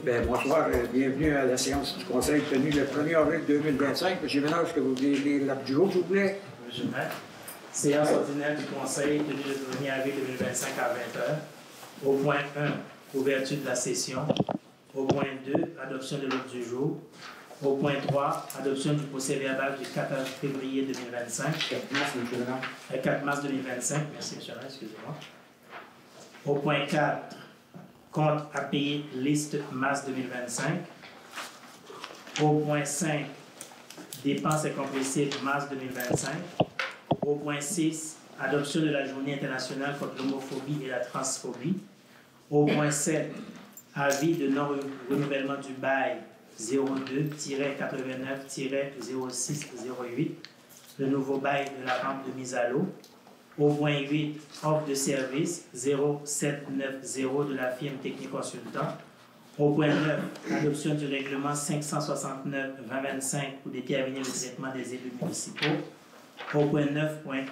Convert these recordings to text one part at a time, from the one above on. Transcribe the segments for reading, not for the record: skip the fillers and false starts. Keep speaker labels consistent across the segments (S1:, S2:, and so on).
S1: Bien, bonsoir, bienvenue à la séance du Conseil tenue le 1er avril 2025. M. Ménard, est-ce que vous voulez lire l'acte du jour, s'il vous plaît?
S2: Monsieur le maire. Séance ordinaire du Conseil tenue le 1er avril 2025 à 20h. Au point 1, ouverture de la session. Au point 2, adoption de l'ordre du jour. Au point 3, adoption du procès-verbal du 4 février 2025.
S1: 4 mars, M. Ménard.
S2: 4 mars 2025. Merci, M. le maire, excusez-moi. Au point 4, compte à payer liste mars 2025. Au point 5, dépenses et compressibles mars 2025. Au point 6, adoption de la journée internationale contre l'homophobie et la transphobie. Au point 7, avis de non-renouvellement du bail 02-89-0608, le nouveau bail de la rampe de mise à l'eau. Au point 8, offre de service 0790 de la firme Technique Consultant. Au point 9, adoption du règlement 569-2025 pour déterminer le traitement des élus municipaux. Au point 9.1,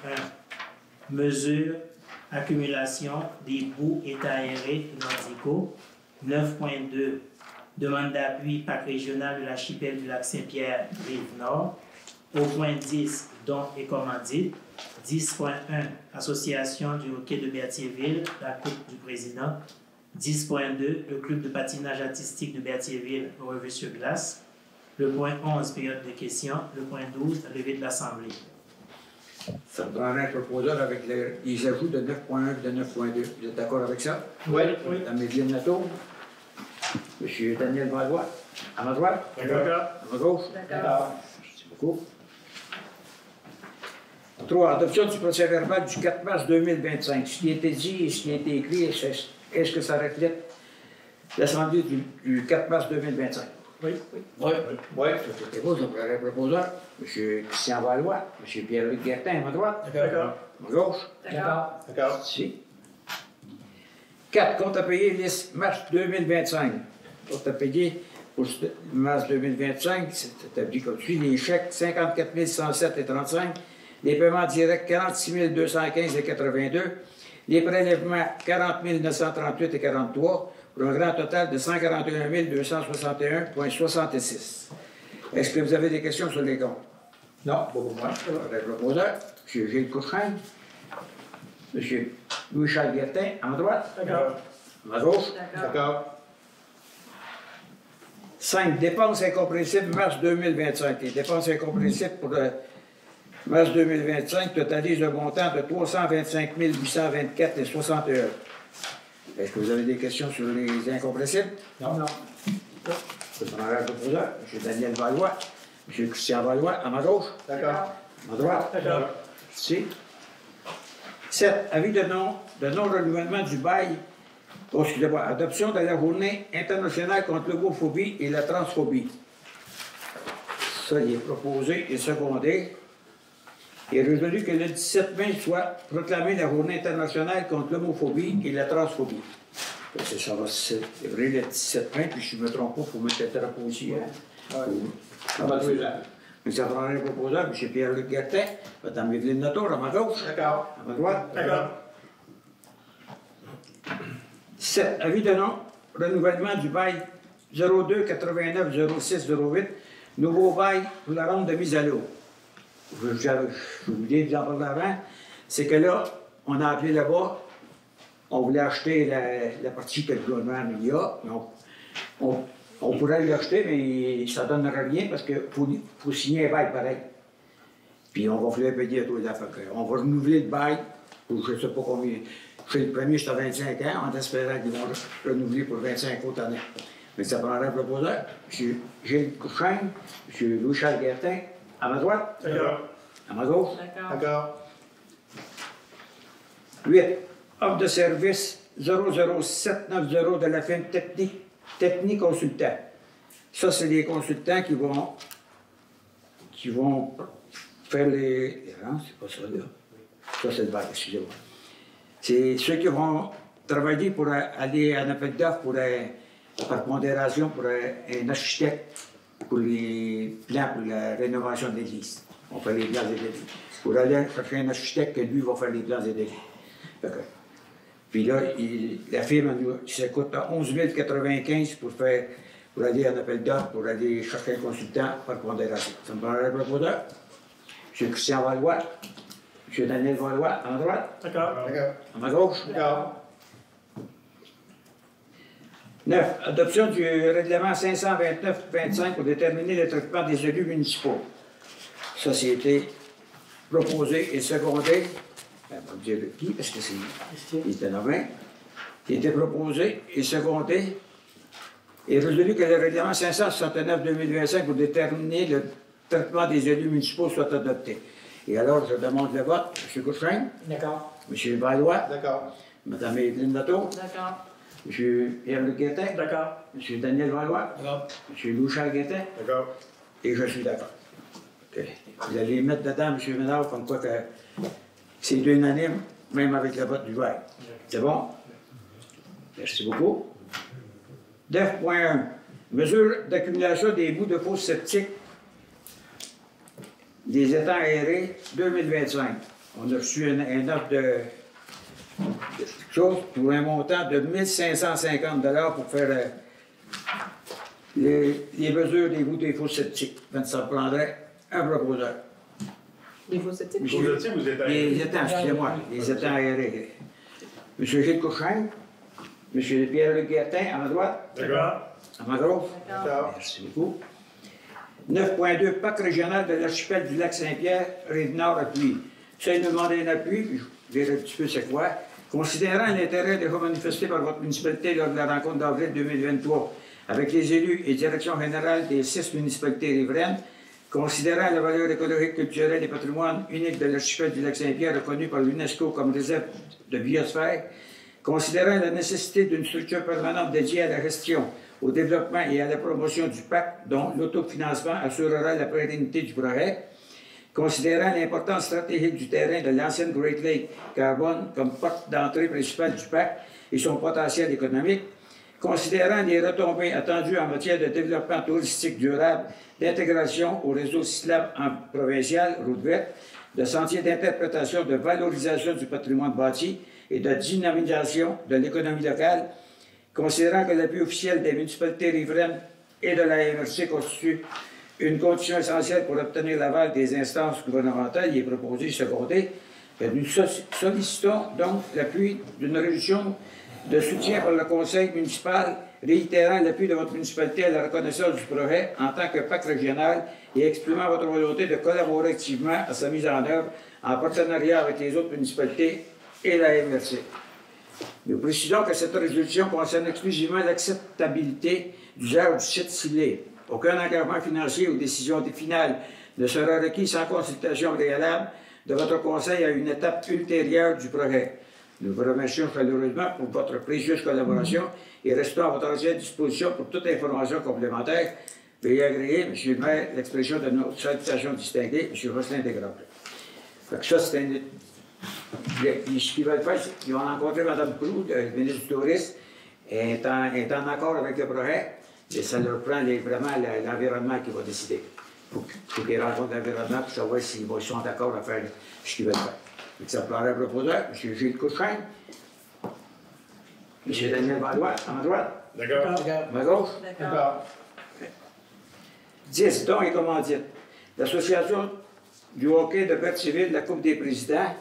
S2: mesure, accumulation des bouts états aérés nordicaux. 9.2, demande d'appui parc régional de l'archipel du lac Saint-Pierre, Rive-Nord. Au point 10, dons et commandites. 10.1, association du hockey de Berthierville, la Coupe du Président. 10.2, le club de patinage artistique de Berthierville, revue sur glace. Le point 11, période de questions. Le point 12, levée de l'Assemblée.
S1: Ça me prendrait un proposeur avec les ajouts de 9.1 et de 9.2. Vous êtes d'accord avec ça?
S2: Oui.
S1: Mme Evelyne Latour. M. Daniel Valois. À ma droite?
S2: D'accord.
S1: À ma gauche?
S2: D'accord.
S1: Merci beaucoup. 3. Adoption du procès-verbal du 4 mars 2025. Ce qui a été dit et ce qui a été écrit, est-ce que ça reflète l'Assemblée du 4 mars 2025?
S2: Oui.
S1: C'était beau, ça ferait un proposeur. M. Christian Valois, M. Pierre-Luc Guertin, à ma droite.
S2: D'accord.
S1: À ma gauche.
S2: D'accord.
S1: Ici. 4. Compte à payer liste mars 2025. Compte à payer pour mars 2025, c'est établi comme suit. Les chèques 54 107,35. Les paiements directs 46 215,82. Les prélèvements 40 938,43 pour un grand total de 141 261,66. Est-ce que vous avez des questions sur les comptes?
S2: Non, pas pour moi.
S1: Le proposeur, M. Gilles Couchrin, M. Louis-Charles Guertin, à ma droite.
S2: D'accord.
S1: À ma gauche.
S2: D'accord.
S1: 5. Dépenses incompressibles mars 2025. Les dépenses incompressibles pour mars 2025 totalisent le montant de 325 824,61. Est-ce que vous avez des questions sur les incompressibles?
S2: Non.
S1: Je prendrai le proposeur, M. Daniel Valois, M. Christian Valois, à ma gauche.
S2: D'accord.
S1: À ma droite.
S2: D'accord.
S1: Ici. 7. Avis de non-renouvellement du bail. Oh, excusez-moi. Adoption de la journée internationale contre l'homophobie et la transphobie. Ça, il est proposé et secondé. Il est résolu que le 17 mai soit proclamée la journée internationale contre l'homophobie et la transphobie. Ça va se célébrer le 17 mai, puis si je ne me trompe pas, il faut mettre le drapeau aussi. Hein?
S2: Ça va tous les ans.
S1: Mais ça prendrait un proposeur, M. Pierre-Luc Guertin, Mme Evelyne Latour, à ma gauche.
S2: D'accord.
S1: À ma droite.
S2: D'accord.
S1: 7. Avis de non-renouvellement du bail 02 89 06 08, nouveau bail pour la rampe de mise à l'eau. Je vous ai dit en parler avant, c'est que là, on a appelé là-bas, on voulait acheter la partie que le gouvernement il y a. Donc, on pourrait l'acheter, mais ça ne donnerait rien parce qu'il faut signer un bail pareil. Puis on va falloir payer à tous les affaires. On va renouveler le bail pour je ne sais pas combien. Chez le premier, j'étais à 25 ans, en espérant qu'ils vont renouveler pour 25 autres années. Mais ça prendrait un proposeur. M. Gilles Couchrin, M. Louis-Charles Guertin, à ma droite.
S2: D'accord.
S1: À ma gauche.
S2: D'accord.
S1: 8. Offre de service 00790 de la firme Technique Consultant. Ça, c'est les consultants qui vont faire les... Non, c'est pas ça, là. Ça, c'est le bac, excusez-moi. C'est ceux qui vont travailler pour aller en appel d'offres par pondération pour un architecte pour les plans pour la rénovation de l'église. On fait les plans de l'église. Pour aller chercher un architecte, que lui va faire les plans de l'église. Puis là, la firme, ça coûte 11 095 pour aller en appel d'offres, pour aller chercher un consultant par pondération. Ça me prendrait le proposeur. M. Christian Valois, M. Daniel Valois, à ma droite.
S2: D'accord.
S1: À ma gauche.
S2: D'accord.
S1: 9. Adoption du règlement 529-25 pour déterminer le traitement des élus municipaux. Ça, été proposé et secondé. Ben, on va dire qui, parce que il était nommé. Il a été proposé et secondé et résolu que le règlement 569-2025 pour déterminer le traitement des élus municipaux soit adopté. Et alors, je demande le vote. M. Couchrin.
S2: D'accord.
S1: M. Valois.
S2: D'accord.
S1: Mme Evelyne Nato.
S2: D'accord.
S1: M. Pierre-Luc Guettin.
S2: D'accord.
S1: M. Daniel Valois.
S2: D'accord.
S1: M. Louchard Guettin.
S2: D'accord.
S1: Et je suis d'accord. Okay. Vous allez mettre dedans, M. Ménard, comme quoi que c'est unanime, même avec le vote du vert. C'est bon? Merci beaucoup. 9.1. Mesure d'accumulation des bouts de fosses septiques des étangs aérés 2025. On a reçu un offre de chose pour un montant de 1 550 $ pour faire les mesures des bouts des fosses septiques. Donc, ça prendrait un proposeur.
S3: Les fosses septiques?
S1: Les étangs, excusez-moi, les étangs aérés. M. Gilles Couchrin, M. Pierre-Luc Guertin, à ma droite.
S2: D'accord.
S1: À ma gauche.
S2: D'accord.
S1: Merci beaucoup. 9.2, Parc régional de l'archipel du lac Saint-Pierre, Rive-Nord, appui. Ça, il nous demandait un appui, puis je verrai un petit peu c'est quoi. Considérant l'intérêt déjà manifesté par votre municipalité lors de la rencontre d'avril 2023 avec les élus et direction générale des 6 municipalités riveraines, considérant la valeur écologique, culturelle et patrimoine unique de l'archipel du lac Saint-Pierre reconnu par l'UNESCO comme réserve de biosphère, considérant la nécessité d'une structure permanente dédiée à la gestion, au développement et à la promotion du parc, dont l'autofinancement assurera la pérennité du projet, considérant l'importance stratégique du terrain de l'ancienne Great Lake Carbone comme porte d'entrée principale du parc et son potentiel économique, considérant les retombées attendues en matière de développement touristique durable, d'intégration au réseau cyclable en provincial, route verte, de sentiers d'interprétation, de valorisation du patrimoine bâti et de dynamisation de l'économie locale, considérant que l'appui officiel des municipalités riveraines et de la MRC constitue une condition essentielle pour obtenir l'aval des instances gouvernementales, il est proposé secondé. Nous sollicitons donc l'appui d'une résolution de soutien par le conseil municipal, réitérant l'appui de votre municipalité à la reconnaissance du projet en tant que parc régional et exprimant votre volonté de collaborer activement à sa mise en œuvre en partenariat avec les autres municipalités et la MRC. Nous précisons que cette résolution concerne exclusivement l'acceptabilité d'usage du site ciblé. Aucun engagement financier ou décision finale ne sera requis sans consultation préalable de votre conseil à une étape ultérieure du projet. Nous vous remercions chaleureusement pour votre précieuse collaboration et restons à votre entière disposition pour toute information complémentaire. Veuillez agréer, M. le maire, l'expression de notre salutation distinguée, M. Rosselin Desgrands. Ça, c'est un... Ce qu'ils veulent faire, ils ont rencontré Mme Clou, le ministre du Tourisme, est en accord avec le projet, et ça leur prend vraiment l'environnement qui va décider. Il faut qu'ils rencontrent l'environnement pour savoir s'ils sont d'accord à faire ce qu'ils veulent faire. Donc, ça prendrait un proposeur, M. Gilles Couchrin, M. Daniel Valois, à ma droite.
S2: D'accord.
S1: À ma gauche.
S3: D'accord.
S1: 10, dons et commandites. L'association du hockey de Bertheville, la Coupe des présidents,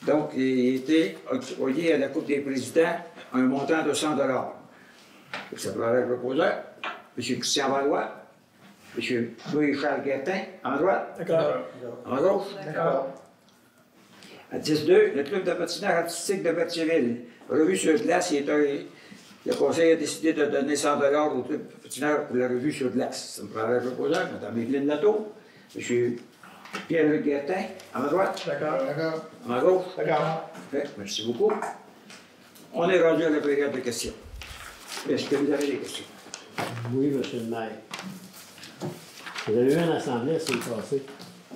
S1: donc, il a été octroyé à la Coupe des présidents un montant de 100 $. Ça prendrait un proposeur, M. Christian Valois, M. Louis-Charles Guertin, à droite.
S2: D'accord.
S1: À gauche.
S3: D'accord.
S1: À 10-2, le club de patinage artistique de Bertheville, revue sur glace, le conseil a décidé de donner 100 $ au club de patinage pour la revue sur glace. Ça me prendrait un proposeur, Mme Evelyne Nato, M. Pierre-Luc Guertin, à ma droite.
S2: D'accord. D'accord.
S1: À ma gauche.
S2: D'accord.
S1: Parfait, merci beaucoup. On est rendu à la période de questions. Est-ce que vous avez des questions?
S4: Oui, monsieur le maire. Vous avez eu une assemblée la semaine passée.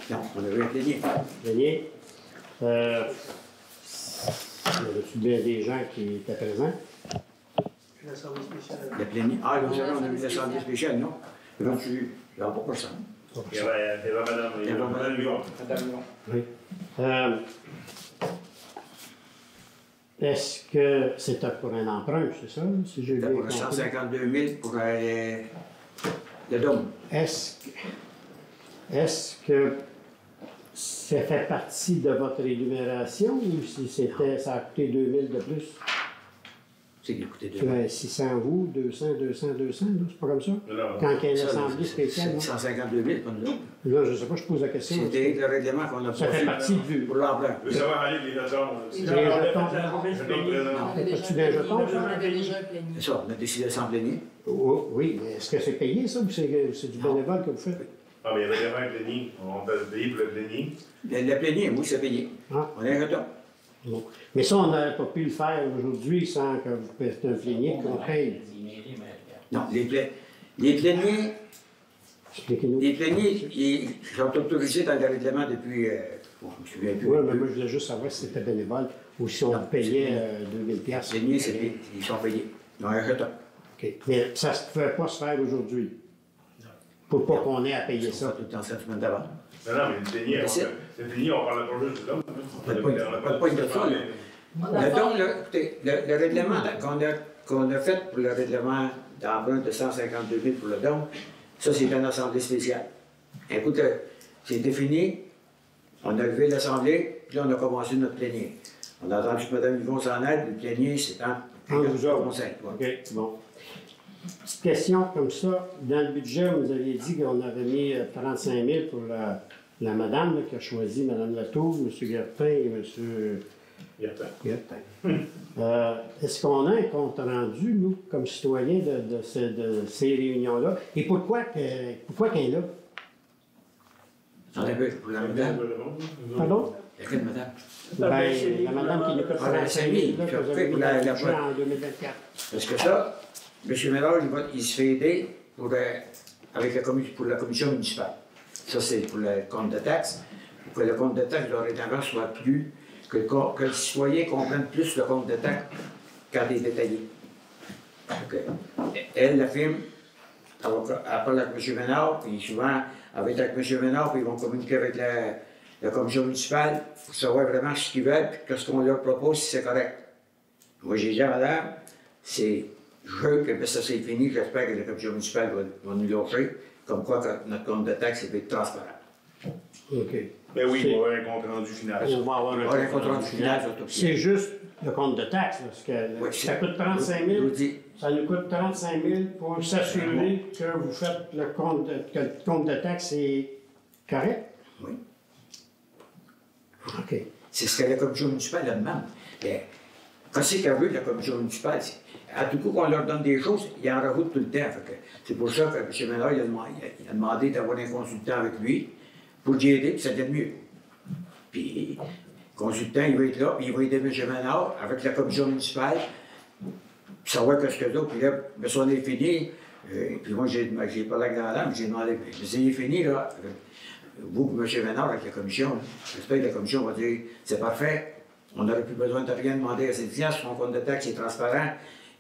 S1: Non, on avait un plénier.
S4: Plénier. Y avait-tu bien des gens qui étaient présents?
S2: L'Assemblée spéciale.
S1: Le plénier. Ah, nous avons eu l'assemblée spéciale, non? Non, il n'y a pas personne.
S5: Il y avait Madame Lyon.
S4: Oui. est-ce que c'était pour un emprunt, c'est ça, si j'ai bien
S1: C'était pour
S4: compris?
S1: 152 000 pour le dôme.
S4: Est-ce que ça fait partie de votre rémunération ou si ça a coûté 2 000 de plus?
S1: C'est qui a coûté 2
S4: Tu
S1: 000.
S4: as 600 vous, 200, là, c'est pas comme ça?
S5: Non.
S4: Quand il y a une
S1: Ça,
S4: assemblée spéciale,
S1: c'est
S4: non?
S1: 152 000 pour nous autres.
S4: Là, je ne sais pas, je pose la question.
S1: C'était le règlement qu'on a
S4: Ça fait partie du...
S1: pour l'emploi.
S5: Je veux savoir aller les jetons.
S3: Les
S4: jetons.
S3: On avait déjà
S4: As-tu des jetons?
S3: on avait déjà un plénier.
S1: C'est ça, on a décidé de s'en plaigner.
S4: Oui, mais est-ce que c'est payé, ça, ou c'est du bénévole que vous faites?
S5: Ah, mais il y avait vraiment un plénier. On peut payer pour le plénier.
S1: Le plénier, oui, c'est payé.
S4: Ah.
S1: On a un retour.
S4: Bon. Mais ça, on n'aurait pas pu le faire aujourd'hui sans que vous faites un plénier qu'on paye.
S1: Non, les pléniers,
S4: Expliquez-nous.
S1: les pléniers, ils sont autorisés dans le règlement depuis, bon, je me souviens plus.
S4: Oui, mais moi, je voulais juste savoir si c'était bénévole ou si on payait 2 000 $.
S1: Les pléniers, ils sont payés. Ils ont un retour.
S4: OK. Mais ça ne pouvait pas se faire aujourd'hui. Pour pas qu'on ait à payer
S1: Ils sont
S4: ça.
S1: tout le temps cette semaine d'avant.
S5: Non, mais le plénier, on parle pas juste de l'homme.
S1: On parle pas de ça, là. Le don, là, écoutez, le règlement qu'on a fait pour le règlement d'emprunt de 152 000 pour le don, ça, c'est une assemblée spéciale. Écoute, c'est défini, on a levé l'assemblée, puis là, on a commencé notre plénier. On a entendu que Mme Yvon s'en aide, le plénier, c'est en
S4: vous autres.
S1: conseil. Ouais.
S4: OK, bon. Petite question comme ça. Dans le budget, vous aviez dit qu'on avait mis 35 000 pour la madame là, qui a choisi, Mme Latour, M. Guertin et M. Guertin. Est-ce qu'on a un compte rendu, nous, comme citoyens, de ces réunions-là? Et pourquoi qu'elle est là?
S1: Attendez un peu, pour la madame.
S4: Pardon?
S1: Laquelle madame?
S4: Ben, la madame qui nous coûte 35 000, là, que vous avez mis dans le budget en 2024.
S1: Parce que ça, M. Ménard, il se fait aider pour la commission municipale. Ça, c'est pour le compte de taxes. Pour que le compte de taxes, dorénavant, soit plus, que le citoyen comprenne plus le compte de taxes quand il est détaillé. Donc, elle, la firme, elle parle avec M. Ménard, puis souvent, elle va être avec M. Ménard, puis ils vont communiquer avec la commission municipale pour savoir vraiment ce qu'ils veulent, puis qu'est-ce qu'on leur propose, si c'est correct. Moi, j'ai dit à madame, je veux que ça c'est fini, j'espère que la commission municipale va nous lâcher, comme quoi que notre compte de taxes va être transparent.
S4: OK.
S5: Ben oui, il va y avoir un compte rendu final.
S4: On va avoir
S1: Un compte rendu final, surtout.
S4: C'est juste le compte de taxes, parce que
S1: Oui,
S4: ça coûte 35 000.
S1: Je vous dis,
S4: Ça nous coûte 35 000 pour s'assurer que vous faites que le compte de taxes est correct?
S1: oui.
S4: OK.
S1: C'est ce que la commission municipale elle demande. Mais, quand c'est qu'elle veut, la commission municipale, à tout coup qu'on leur donne des choses, ils en rajoutent tout le temps. C'est pour ça que M. Ménard il a demandé d'avoir un consultant avec lui pour l'y aider, puis ça devient mieux. Puis, le consultant, il va être là, puis il va aider M. Ménard avec la commission municipale, puis savoir ce que d'autres. Puis là, ça on est fini. Puis moi, j'ai parlé avec la dame, j'ai demandé, mais c'est fini, là. Vous, M. Ménard, avec la commission, j'espère que la commission va dire, c'est parfait, on n'aurait plus besoin de rien demander à ces clients, son compte de taxe est transparent,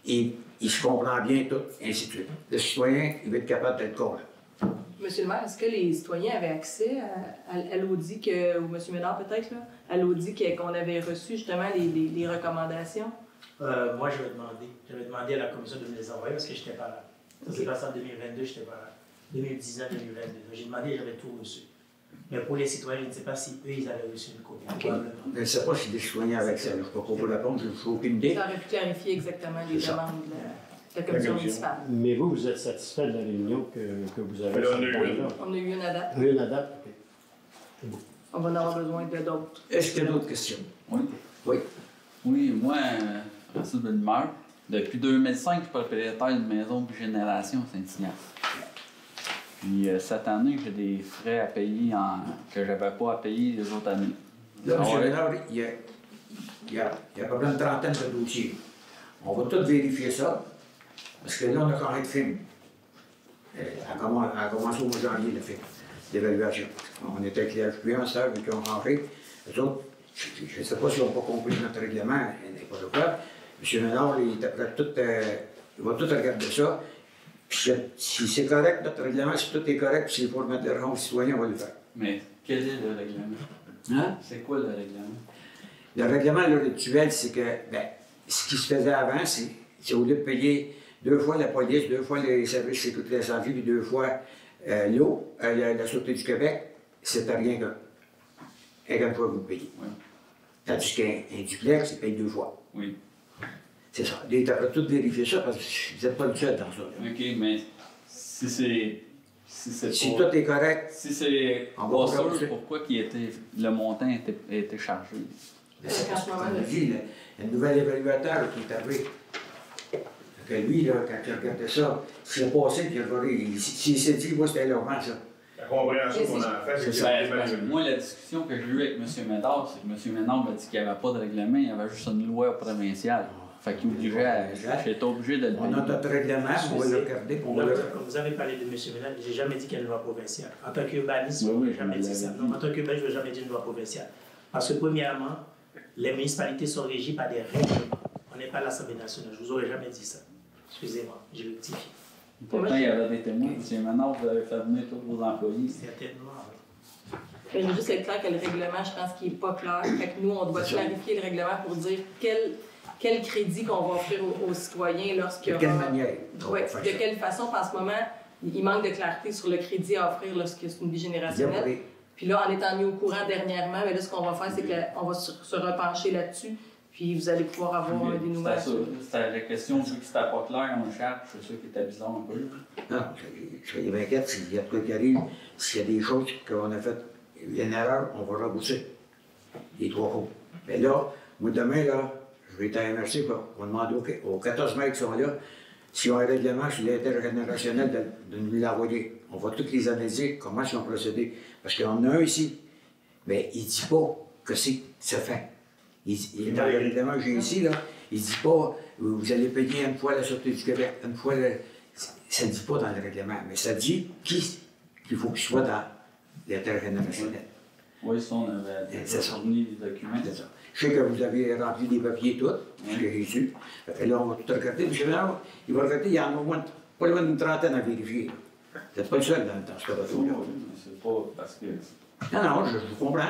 S1: et il se comprend bien tout, et ainsi de suite. Le citoyen, il va être capable d'être con, là.
S3: Monsieur le maire, est-ce que les citoyens avaient accès à l'audit ou M. Ménard peut-être, là, à l'audit qu'on avait reçu justement les recommandations?
S2: Moi, j'avais demandé à la commission de me les envoyer parce que je n'étais pas là. Ça s'est passé en 2022, je n'étais pas là. 2019, 2022. J'ai demandé, j'avais tout reçu. Mais pour les citoyens, je ne sais pas si eux, ils avaient reçu une copie. Probablement.
S1: Je ne sais pas si les citoyens avec ça, je ne sais pas pour vous répondre, je n'ai aucune idée.
S3: Ça aurait pu clarifier exactement les
S1: C'est ça.
S3: demandes de la commission municipale.
S4: Mais vous êtes satisfait de la réunion que vous avez
S5: Mais là, on a eu
S4: faite?
S5: une.
S3: On a eu une à date.
S4: Une à date? OK.
S3: On va en avoir besoin de d'autres.
S1: Est-ce qu'il y a d'autres questions?
S6: Oui.
S1: Oui.
S6: Oui, moi, Francis Bellemare, depuis 2005, je suis propriétaire d'une maison de génération à Saint-Ignace. Puis cette année, j'ai des frais à payer que je n'avais pas à payer les autres années.
S1: Là,
S6: Ah
S1: M.
S6: ouais.
S1: Ménard, il y a à peu près une trentaine de dossiers. On va tout vérifier ça, parce que là, on a changé de film. Elle a commencé au mois de janvier, le film d'évaluation. On était avec les HPA, ça, qui ont changé. Les autres, je ne sais pas s'ils n'ont pas compris notre règlement, n'importe quoi. M. Ménard, il est après tout, il va tout regarder ça. Puis si c'est correct, notre règlement, si tout est correct, puis s'il faut remettre l'argent aux citoyens, on va le faire.
S6: Mais quel est le règlement?
S1: Hein?
S6: C'est quoi le règlement?
S1: Le règlement le rituel, c'est que ce qui se faisait avant, c'est au lieu de payer 2 fois la police, 2 fois les services de sécurité de la santé, puis 2 fois l'eau, la Sûreté du Québec, c'était rien qu'une fois que vous payez.
S6: Oui.
S1: Tandis qu'un duplex, il paye 2 fois.
S6: Oui.
S1: C'est ça. Tu devrais tout vérifier ça parce que vous n'êtes pas le seul dans ça. Là.
S6: OK, mais si c'est.
S1: Si tout est correct,
S6: Si c'est
S1: on va
S6: pas
S1: regarder.
S6: sûr, pourquoi le montant était chargé?
S1: c'est comme on dit, il y a un nouvel évaluateur qui est arrivé. Que lui, là, quand il regardait ça, s'il a passé, puis il a regardé, s'il s'est dit, moi, c'était Laurent, ça.
S5: La compréhension qu'on a faite, c'est
S6: Ben, moi, la discussion que j'ai eue avec M. Médard, c'est que M. Médard m'a dit qu'il n'y avait pas de règlement, il y avait juste une loi provinciale. Fait qu'il obligeait j'étais obligé de le
S1: On a notre règlement, on va le regarder, puis on va le...
S2: Comme vous avez parlé de M. Ménard, je n'ai jamais dit qu'il y a une loi provinciale. En tant qu'urbaniste, je
S6: Oui,
S2: n'ai jamais dit ça. Non, en tant qu'urbaniste, je n'ai jamais dit une loi provinciale. Parce que, premièrement, les municipalités sont régies par des règlements. On n'est pas à l'Assemblée nationale. Je ne vous aurais jamais dit ça. Excusez-moi, j'ai rectifié.
S6: Pourtant, il y avait des témoins. M. Ménard, vous avez fait venir tous vos employés.
S2: Certainement, oui.
S3: Il faut juste être clair que le règlement, je pense qu'il n'est pas clair. Fait que nous, on doit clarifier le règlement pour dire quel crédit qu'on va offrir aux citoyens lorsqu'il y
S1: De
S3: aura...
S1: quelle manière?
S3: Oui, de quelle façon, en ce moment, il manque de clarté sur le crédit à offrir lorsque c'est une vie générationnelle.
S1: Oui.
S3: Puis là, en étant mis au courant dernièrement, mais là, ce qu'on va faire, c'est qu'on va se repencher là-dessus, puis vous allez pouvoir avoir un dénouement.
S6: C'était la question, vu que c'était pas clair, on cherche, c'est sûr qu'il était bizarre un peu.
S1: Non, soyez bien inquiète, s'il y a de quoi qui arrive, s'il y a des choses qu'on a faites, il y a une erreur, on va rembourser. Les 3 fois. Mais là, moi, demain, là, je vais être à MRC, on va demander aux 14 maires qui sont là, s'ils ont un règlement sur l'intergénérationnel de nous l'envoyer. On va toutes les analyser, comment ils ont procédé. Parce qu'il y en a un ici, mais il ne dit pas que c'est fait. Dans le règlement que j'ai ici, là, il ne dit pas vous allez payer une fois la Sûreté du Québec, une fois ça ne dit pas dans le règlement, mais ça dit qu'il faut qu'il soit dans l'intergénérationnel.
S6: Oui, ça, on avait fourni des documents.
S1: C'est ça. Je sais que vous avez rempli des papiers tous, ce que j'ai su. Fait que là, on va tout regarder. M. Ménard, il va regarder, il y en a au moins pas loin d'une trentaine à vérifier. Vous n'êtes pas le seul dans ce bateau-là.
S6: C'est pas parce que.
S1: Non, je vous comprends.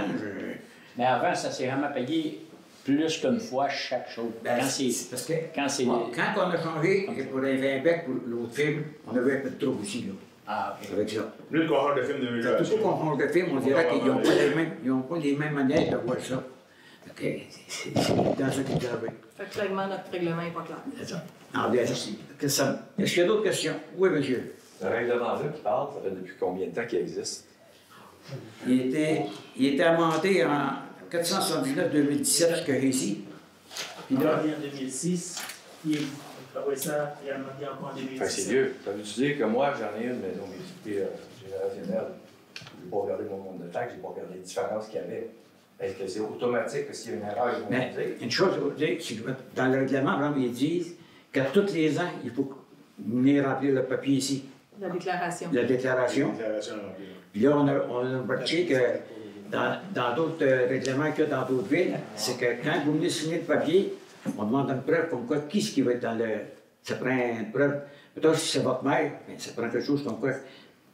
S7: Mais avant, ça s'est vraiment payé plus qu'une fois chaque chose.
S1: Ben,
S7: Quand c'est...
S1: parce que
S7: Quand c'est...
S1: quand on a changé pour les 20 becs pour l'autre film, on avait un peu de trouble aussi, là,
S7: Ah, OK.
S1: avec ça.
S5: Lui, le coureur de film de
S1: Tout
S5: régulation.
S1: coup qu'on change de film, on dirait qu'ils n'ont pas les mêmes manières de voir ça. C'est dans ça qui est arrivé.
S3: Fait que clairement, notre règlement n'est pas clair.
S1: C'est ça. Alors, bien, est-ce qu'il y a d'autres questions? Oui, monsieur.
S8: Ce règlement-là qui parle, ça fait depuis combien de temps qu'il existe?
S1: Il était amendé en 479-2017 jusqu'à ici. Puis
S2: Il a
S1: là,
S2: amendé en 2006, puis après ça, il a amendé encore en
S8: Fait que
S2: 2017.
S8: c'est vieux. Ça veut dire que moi, j'en ai une maison d'équité générationnelle. Je n'ai pas regardé mon compte de taxes, je n'ai pas regardé les différences qu'il y avait. Est-ce que c'est automatique que s'il y a une erreur, ils vont
S1: mais
S8: me dire?
S1: une chose, je vais vous dire, c'est que dans le règlement, par exemple, ils disent que tous les ans, il faut venir remplir le papier ici,
S3: La déclaration.
S1: la déclaration.
S5: Déclaration remplie.
S1: Puis là, on a remarqué que dans d'autres règlements qu'il y a dans d'autres villes, c'est que quand vous venez signer le papier, on demande une preuve comme quoi, qui est-ce qui va être dans le... Ça prend une preuve. Peut-être si c'est votre mère, bien, ça prend quelque chose comme quoi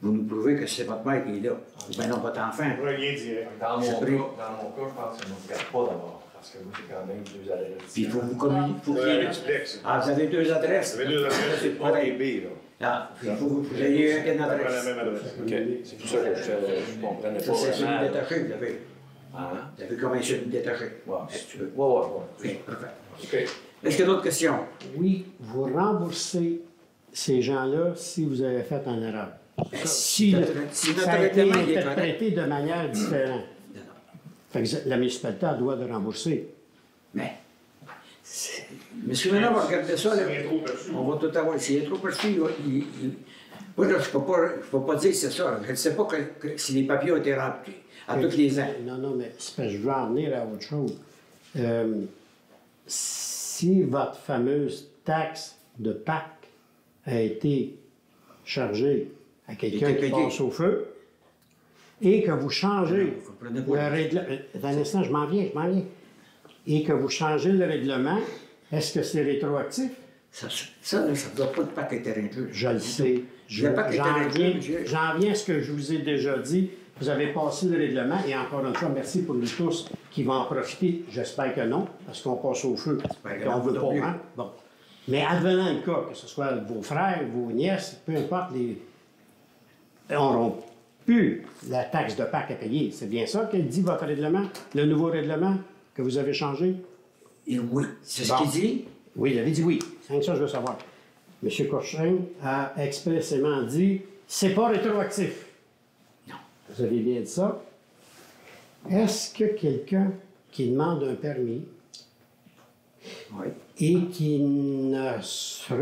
S1: vous nous prouvez que c'est votre mère qui est là. Ou bien non, votre enfant.
S5: Rien direct.
S8: Dans mon
S1: C'est
S8: cas,
S1: pris.
S8: je pense que je ne regarde pas d'abord. Parce que moi, j'ai quand même 2 adresses.
S1: Puis il faut vous communiquer. Faut qu'il y ait-
S5: Duplex.
S1: Ah, vous avez 2 adresses?
S5: Ça fait 2 adresses,
S1: C'est
S5: c'est pas
S1: pareil.
S5: B, là.
S1: Ah, il faut que vous ayez une
S5: Ça prend la
S1: adresse.
S5: même adresse.
S8: OK. C'est pour ça que je ne comprenais
S1: Ça,
S8: pas
S1: c'est celui
S8: vraiment.
S1: détaché, vous avez.
S8: Hein?
S1: Vous avez comme un celui détaché.
S8: Ouais.
S1: Est-ce que tu veux?
S8: Ouais.
S1: Oui, parfait.
S8: OK.
S1: Est-ce qu'il y a d'autres questions?
S4: Oui, vous remboursez ces gens-là si vous avez fait une erreur.
S1: Si notre
S4: ça a été
S1: règlement il est correct.
S4: interprété de manière différente.
S1: Non, non.
S4: Fait que la municipalité elle doit de rembourser.
S1: Mais, monsieur Ménard va regarder ça, là.
S5: C'est trop perçu.
S1: On va tout avoir. S'il est trop perçu, moi, là, je ne peux pas dire que c'est ça. Je ne sais pas que si les papiers ont été remplis à tous les ans.
S4: Non, mais c'est parce que je veux en venir à autre chose. Si votre fameuse taxe de Pâques a été chargée à quelqu'un
S1: Était
S4: qui
S1: payé.
S4: passe au feu et que vous changez
S1: Vous comprenez
S4: le
S1: pas.
S4: règlement... Attends un instant, je m'en viens. Et que vous changez le règlement, est-ce que c'est rétroactif?
S1: Ça ne doit pas de Pâques être inclus.
S4: Je le sais.
S1: Le Pâques était inclus, monsieur.
S4: J'en viens à ce que je vous ai déjà dit. Vous avez passé le règlement et encore une fois, merci pour nous tous qui va en profiter? J'espère que non, parce qu'on passe au feu,
S1: J'espère que
S4: qu'on
S1: non,
S4: veut pas
S1: non plus.
S4: vendre. Bon. Mais advenant le cas, que ce soit vos frères, vos nièces, peu importe, n'auront plus la taxe de Pâques à payer. C'est bien ça qu'elle dit, votre règlement, le nouveau règlement que vous avez changé?
S1: Et oui, c'est
S4: Bon.
S1: ce qu'il dit.
S4: Oui, il avait dit oui. C'est ça que je veux savoir. M. Cochrane a expressément dit c'est pas rétroactif.
S1: Non.
S4: Vous avez bien dit ça. Est-ce que quelqu'un qui demande un permis
S1: Oui.
S4: et qui ne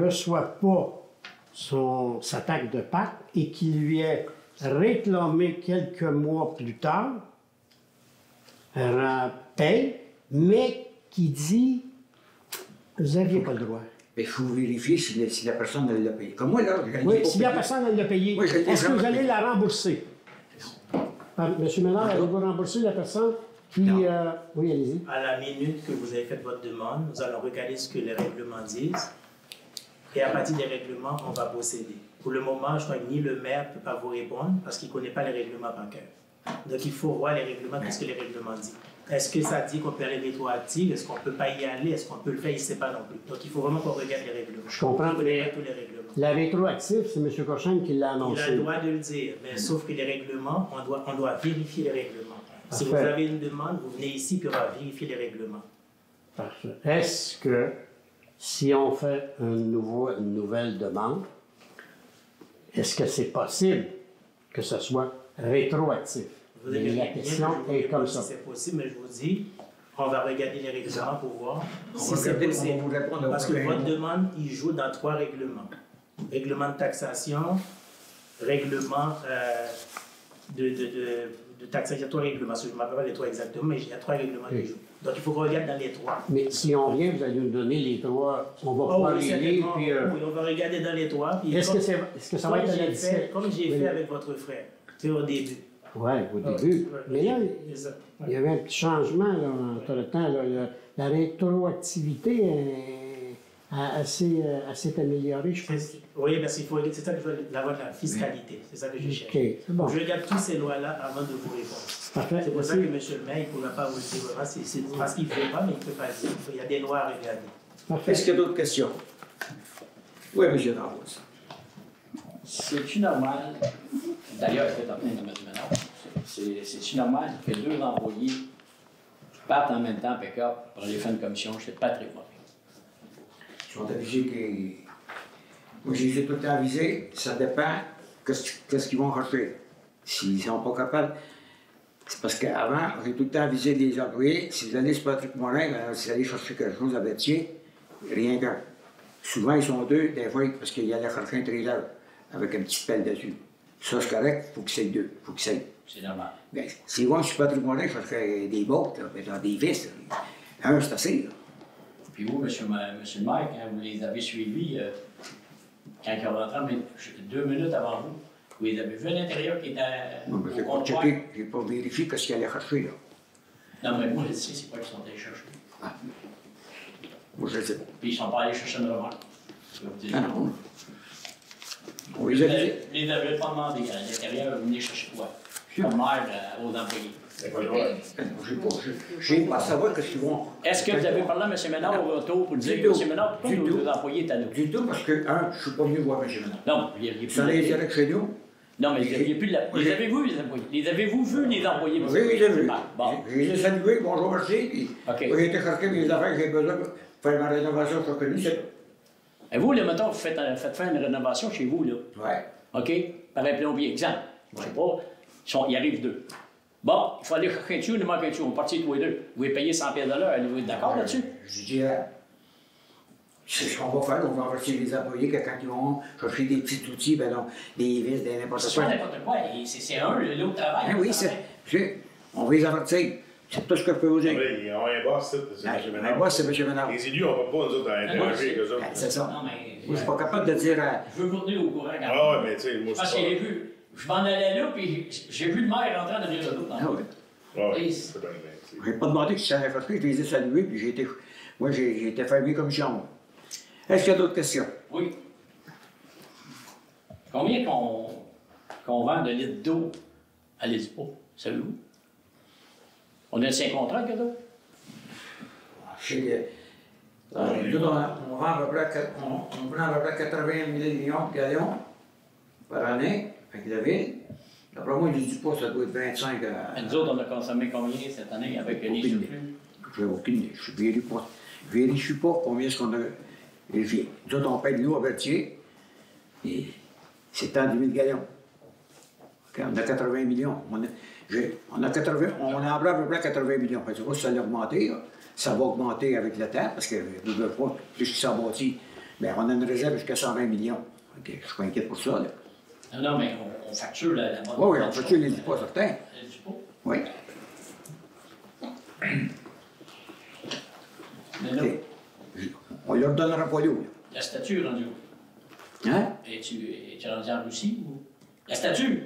S4: reçoit pas sa taxe de Pâques et qui lui est réclamé quelques mois plus tard, paye, mais qui dit vous n'aviez pas le droit.
S1: Mais il faut vérifier si la personne ne l'a payé. Comme moi, là, je l'ai
S4: Oui,
S1: pas
S4: si la
S1: payé.
S4: personne elle l'a payé,
S1: Oui, je l'ai
S4: est-ce que vous
S1: jamais
S4: allez
S1: payé.
S4: la rembourser? Monsieur Ménard, allez-vous rembourser la personne qui...
S1: Non.
S4: Oui, allez-y.
S2: À la minute que vous avez fait votre demande, nous allons regarder ce que les règlements disent. Et à partir des règlements, on va procéder. Pour le moment, je crois que ni le maire ne peut pas vous répondre parce qu'il ne connaît pas les règlements par cœur. Donc, il faut voir les règlements, qu'est-ce que les règlements disent. Est-ce que ça dit qu'on peut aller rétroactif? Est-ce qu'on ne peut pas y aller? Est-ce qu'on peut le faire? Il ne sait pas non plus. Donc, il faut vraiment qu'on regarde les règlements.
S4: Je comprends,
S2: Il ne connaît
S4: mais
S2: pas tous les règlements.
S4: la rétroactive, c'est M. Cochrane qui l'a
S2: Il a
S4: annoncé.
S2: le droit de le dire, mais sauf que les règlements, on doit vérifier les règlements. Si vous
S4: Parfait.
S2: avez une demande, vous venez ici puis on va vérifier les règlements.
S4: Parfait. Est-ce que si on fait une nouvelle demande, est-ce que c'est possible que ce soit rétroactif?
S2: Vous avez
S4: Et la
S2: bien que
S4: question
S2: je vous
S4: est comme
S2: réponde
S4: ça.
S2: si c'est possible, mais je vous dis, on va regarder les règlements pour voir si
S1: va
S2: c'est
S1: regarder, on va
S2: possible.
S1: vous répondre
S2: Parce que
S1: après.
S2: votre demande, il joue dans 3 règlements. Règlement de taxation, règlement de taxation, il y a 3 règlements. Je ne me rappelle pas les 3 exactement, mais il y a 3 règlements qui jouent. Donc il faut qu'on regarde dans les 3.
S4: Mais si on vient, vous allez nous donner les 3, on va pouvoir les lire, puis...
S2: oui, on va regarder dans les 3. puis
S4: Est-ce que ça va être à la discrétion?
S2: Comme j'ai
S4: Oui.
S2: fait avec votre frère, tu sais, au début.
S4: Oui, au début.
S2: Ouais,
S4: Mais là,
S2: c'est ça.
S4: il y avait un petit changement là, entre le temps. Là. La rétroactivité s'est améliorée, je pense.
S2: Oui, parce qu'il faut, c'est ça que je veux, la fiscalité, c'est ça que je cherche.
S4: OK, c'est bon.
S2: Je regarde toutes ces lois-là avant de vous répondre.
S4: Parfait.
S2: C'est pour ça que
S4: Merci.
S2: M. le maire, il ne pourra pas vous le dire vraiment, c'est parce qu'il ne veut pas, mais il ne peut pas le dire. Il y a des lois à regarder.
S4: Parfait.
S1: Est-ce qu'il y a d'autres questions? Oui, M. Darvos.
S7: C'est-tu normal, d'ailleurs, c'est en plein de M. Ménard, c'est-tu normal que 2 employés partent en même temps pick-up pour aller faire une commission chez Patrick Morin?
S1: Ils sont avisés que... Moi, je les ai tout le temps avisés. Ça dépend qu'est-ce qu'ils vont rechercher. S'ils ne sont pas capables... C'est parce qu'avant, j'ai tout le temps avisé les employés. Si vous allez sur Patrick Morin, si vous allez chercher quelque chose à Bétier, rien qu'un. Souvent, ils sont 2, des fois, parce qu'ils allaient chercher un trailer avec une petite pelle dessus. Ça, c'est correct, il faut qu'ils aient 2. Faut qu'ils aient.
S7: C'est normal.
S1: Bien, s'ils vont sur Patrick Morin chercher des bottes, là, dans des vis, là, un, c'est assez. Là.
S7: Puis vous, monsieur le maire, quand vous les avez suivis, quand ils ont rentré 2 minutes avant vous, vous les avez vus à l'intérieur qui était
S1: Non, mais
S7: au
S1: j'ai pas
S7: comptoir?
S1: checké, j'ai pas vérifié ce qu'ils allaient chercher. Là.
S7: Non, mais moi, je sais, c'est pas qu'ils sont allés chercher.
S1: Moi, je ne sais pas.
S7: Puis ils sont pas allés chercher une remarque. Je vais vous dire.
S1: Ah non. On
S7: Vous
S1: les a dit.
S7: les avez pas demandé à l'intérieur, vous venez chercher quoi? Comme maire aux employés.
S5: C'est pas le droit.
S1: J'ai pas à savoir ce qu'ils vont.
S7: Est-ce que vous avez parlé à M. Ménard au retour pour dire,
S1: Du tout.
S7: M. Ménard, pourquoi
S1: Du
S7: nos
S1: tout.
S7: 2 employés étaient à nous?
S1: Du tout, parce que, un, je ne suis pas venu voir M. Ménard.
S7: Non, vous n'aviez
S1: Ça les
S7: plus.
S1: direct chez nous.
S7: Non, mais vous n'aviez plus de la. Les avez-vous, les employés? Les avez-vous vus, les employés?
S1: Oui, oui, j'ai vu.
S7: Bon.
S1: Je les ai salués, bonjour, merci. Puis,
S7: OK.
S1: j'ai été chercher mes affaires que j'ai besoin pour faire ma rénovation sur connu.
S7: Et vous, le mettons, vous faites faire une rénovation chez vous, là.
S1: Ouais.
S7: OK? Par un plombier, exemple. Je sais pas, il arrive 2. Bon, il faut aller chercher un tuyau, il nous manque un tuyau. On partit tous les 2. Vous pouvez payer 100 $, allez-vous être d'accord là-dessus?
S1: Je dirais, c'est ce qu'on va faire. On va remercier les employés que quand ils vont chercher des petits outils, ben non, des vis, des n'importe
S7: C'est pas
S1: quoi.
S7: n'importe quoi. C'est un, l'autre travail.
S1: Ah oui, on va les avertir. C'est tout ce que je peux vous dire.
S5: Ils ont un boss, c'est
S1: Ah,
S5: M.
S1: mais
S5: Ménard.
S1: moi, c'est M. Ménard.
S5: Les élus, on ne va pas, nous autres, interagir avec eux autres.
S1: Ah, c'est ça.
S7: Non, mais.
S1: Moi, je suis pas capable de dire.
S7: Je veux vous tenir au courant quand
S5: Ah ouais, mais tu sais, moi,
S7: Parce
S5: c'est
S7: que
S5: pas...
S7: j'ai vu. Je m'en allais là, puis j'ai vu le maire rentrer en derrière de l'autre.
S1: Ah oui.
S5: Ouais, c'est pas bien.
S1: Je n'ai pas demandé si ça allait faire je les ai salués, puis j'ai été fermé comme chambre. Est-ce qu'il y a d'autres questions?
S7: Oui. Combien qu'on vend de litres d'eau à l'Expo? Savez-vous? On a un contrat, que là?
S1: Nous, on vend à peu près, on prend à peu près 80 millions de gallons par année avec la ville. D'après moi, je ne dis pas, ça doit être 25 à...
S7: Nous autres, on a consommé combien cette année avec les surplus?
S1: Je n'ai aucune idée. Je ne vérifie pas combien est-ce qu'on a vérifié. Nous autres, on paye de l'eau à Berthier, et c'est en 2000 gallons. Okay, on a 80 millions. On a à peu près 80 millions. Je ne sais pas si ça va augmenter. Ça va augmenter avec le temps, parce que plus que ça bâtit, bien, on a une réserve jusqu'à 120 millions. Okay, je ne suis pas inquiet pour ça. Là.
S7: Non, mais on facture la bonne.
S1: Oui, on facture les dépôts, certains.
S7: Les dépôts.
S1: Oui.
S7: Mais là,
S1: Okay. On ne leur donnera pas l'eau.
S7: la statue est rendue où?
S1: Hein?
S7: Es-tu rendu en Russie ou? La statue!